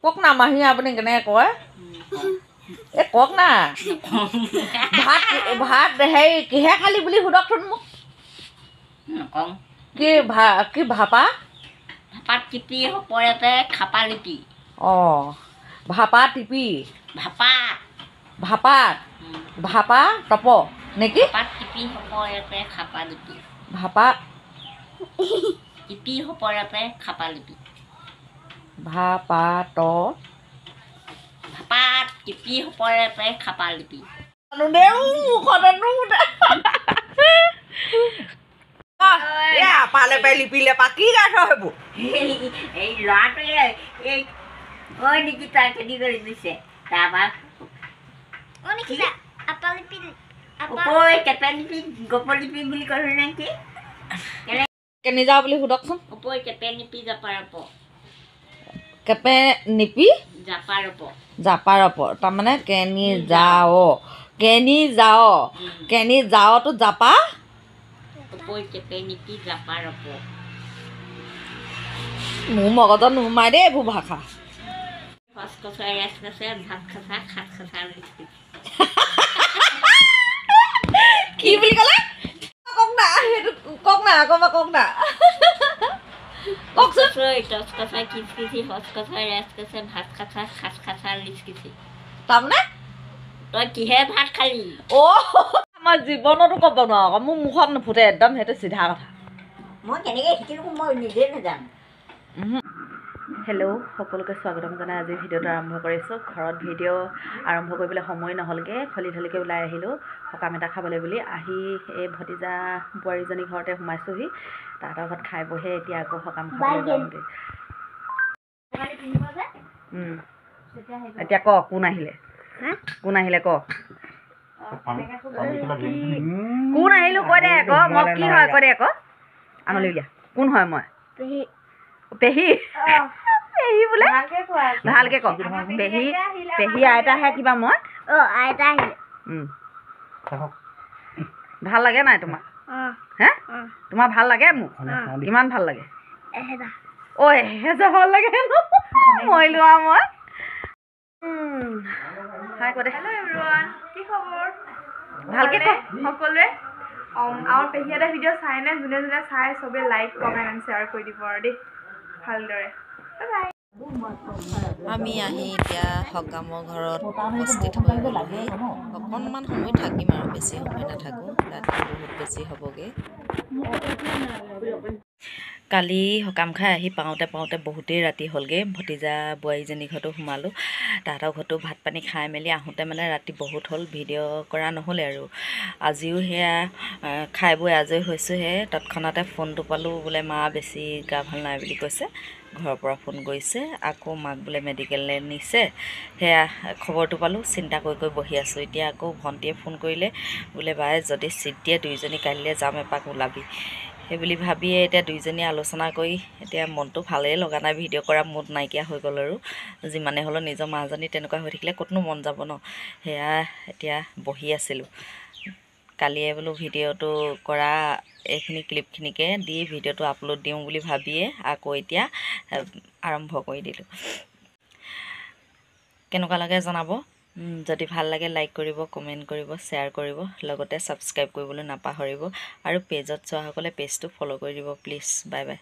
কওক না মাহী আপুনি কেনেকৈ কয় এই কওক না ভাত হেৰি কিহে খালি বুলি সোধকচোন মোক কি ভাপা ভাপাত টিপি ওপৰতে খাপা লিপি অঁ ভাপা টিপি ভাপাত ভাপা টপ নেকি ভাপাত টিপি ওপৰতে খাপা লিপি ভাপা টিপি ওপৰতে খাপা লিপি ভাপাত ভাপাত টিপি ওপৰতে খাপা লিপি পালে পাই লিপিলে পা কি গাঠ সেইবোৰ এই ল'ৰাটোৱে এই ঐ নেকি তাই খেতি কৰি দিছে তাৰপৰা কেপে লিপি গপ লিপি বুলি কৈছে নেকি কেনি যাওঁ বুলি সোধকচোন ওপৰ কেপে নিপি জাপাৰপ কেপে নিপি জাপাৰপ তাৰমানে কেনি যাওঁতো জাপা ওপৰ কেপে নিপি জাপাৰপ মোৰ মগজত নোসোমাই দেই এইবোৰ ভাষা সচ কচাই ৰেচ কচাই ভাত খচা খাত খচা কি বুলি ক'লে কওক না সেইটো কওক না আকৌ কওক না কওকচোন টচ কচাই কিচ কিচি সচ কচাই ৰেচ কচাই ভাত খচা খাত খচা লিচ কিচি তাৰমানে তই কিহে ভাত খালি আমাৰ জীৱনতো ক'ব নোৱাৰো আকৌ মোৰ মুখত নুফুটে একদম সেইটো চিধা কথা মই কেনেকৈ শিকিলো মই নিজে নাজানো হেল্ল' সকলোকে স্বাগতম জনাই আজি ভিডিঅ'টো আৰম্ভ কৰিছোঁ ঘৰত ভিডিঅ' আৰম্ভ কৰিবলৈ সময় নহ'লগৈ খলি ধলিকৈ ওলাই আহিলোঁ সকাম এটা খাবলৈ বুলি আহি এই ভতিজা বোৱাৰীজনী ঘৰতে সোমাইছোঁহি তাহাঁতৰ ঘৰত খাই বহে এতিয়া আকৌ সকাম খাবলৈ যাওঁগৈ এতিয়া ক কোন আহিলে ক কোন আহিলোঁ কৈ দে আকৌ মই কি হয় কৈ দে আকৌ আঙুলি উলিয়া কোন হয় মই পেহী পেহী বোলে ভালকে ক পেহী আইতাহে কিবা মই আইতা আহিলে ভাল লাগে নাই তোমাৰ হে তোমাৰ ভাল লাগে মোক কিমান ভাল লাগে এহেজাৰ ভাল লাগে মই লোৱা মই হাই কৈ দে কি খবৰ ভালকে ক সকলোৱে আমাৰ পেহীহঁতে ভিডিঅ' চাই নে যোনে যোনে চাই চবে লাইক কমেণ্ট এণ্ড শ্বেয়াৰ কৰি দিব আৰু দেই ভালদৰে আমি আহি এতিয়া সকামৰ ঘৰত উপস্থিত হৈ গ'লোহি অকণমান সময় থাকিম আৰু বেছি সময় নাথাকোঁ ৰাতি বহুত বেছি হ'বগৈ কালি সকাম খাই আহি পাওঁতে বহুতেই ৰাতি হ'লগৈ ভতিজা বোৱাৰীজনী ঘৰতো সোমালোঁ তাহাঁতৰ ঘৰতো ভাত পানী খাই মেলি আহোঁতে মানে ৰাতি বহুত হ'ল ভিডিঅ' কৰা নহ'লে আৰু আজিও সেয়া খাই বৈ আজৰি হৈছোঁহে তৎক্ষণাতে ফোনটো পালোঁ বোলে মা বেছি গা ভাল নাই বুলি কৈছে ঘৰৰ পৰা ফোন কৰিছে আকৌ মাক বোলে মেডিকেললৈ নিছে সেয়া খবৰটো পালোঁ চিন্তা কৰি বহি আছোঁ এতিয়া আকৌ ভণ্টিয়ে ফোন কৰিলে বোলে বাই যদি চিট দিয়ে দুইজনী কাইলৈ যাম এপাক ওলাবি সেই বুলি ভাবিয়ে এতিয়া দুইজনীয়ে আলোচনা কৰি এতিয়া মনটো ভালেই লগা নাই ভিডিঅ' কৰা মুড নাইকিয়া হৈ গ'ল আৰু যিমানে হ'লেও নিজৰ মাজনী তেনেকুৱা হৈ থাকিলে ক'তনো মন যাব ন সেয়া এতিয়া বহি আছিলোঁ কালিয়ে বোলো ভিডিঅ'টো কৰা এইখিনি ক্লিপখিনিকে দি ভিডিঅ'টো আপলোড দিওঁ বুলি ভাবিয়ে আকৌ এতিয়া আৰম্ভ কৰি দিলোঁ কেনেকুৱা লাগে জনাব যদি ভাল লাগে লাইক কৰিব কমেণ্ট কৰিব শ্বেয়াৰ কৰিব লগতে ছাবস্ক্ৰাইব কৰিবলৈ নাপাহৰিব আৰু পেজত চোৱাসকলে পেজটো ফ'ল' কৰি দিব প্লিজ বাই বাই